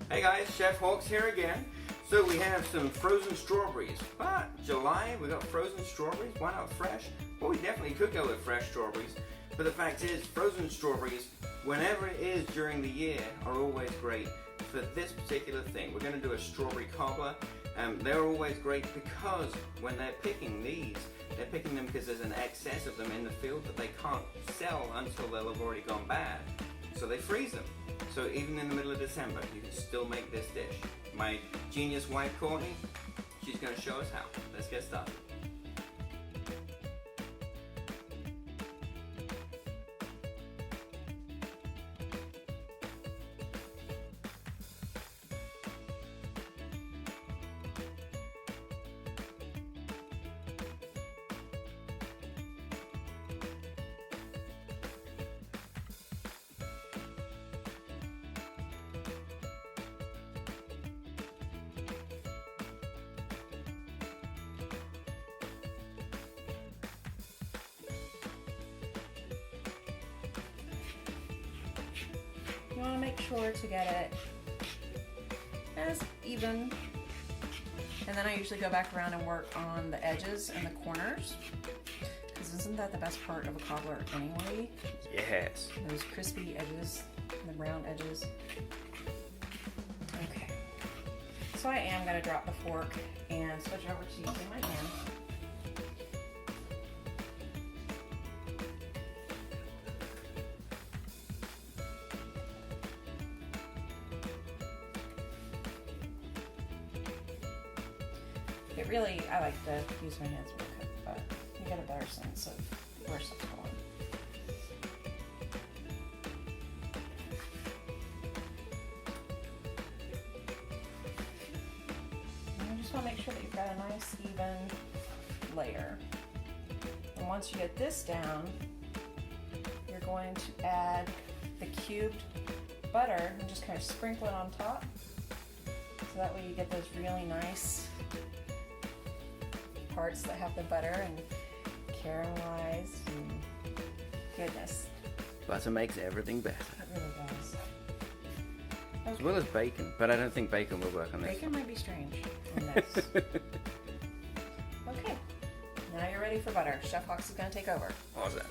Hey guys, Chef Hawks here again. So we have some frozen strawberries. But July, we got frozen strawberries. Why not fresh? Well, we definitely could go with fresh strawberries. But the fact is, frozen strawberries, whenever it is during the year, are always great. For this particular thing, we're going to do a strawberry cobbler. They're always great because when they're picking these, they're picking them because there's an excess of them in the field that they can't sell until they'll have already gone bad. So they freeze them. So even in the middle of December, you can still make this dish. My genius wife, Courtney, she's going to show us how. Let's get started. You want to make sure to get it as even, and then I usually go back around and work on the edges and the corners, because isn't that the best part of a cobbler anyway? Yes. Those crispy edges and the round edges. Okay, so I am going to drop the fork and switch over to using my hand. It really, I like to use my hands when I cook, but you get a better sense of where stuff's going. And you just want to make sure that you've got a nice, even layer. And once you get this down, you're going to add the cubed butter and just kind of sprinkle it on top. So that way you get those really nice parts that have the butter and caramelized and goodness. Butter makes everything better. It really does. Okay. As well as bacon, but I don't think bacon will work on this. Bacon might be strange on this. Okay, now you're ready for butter. Chef Hawks is going to take over. Awesome.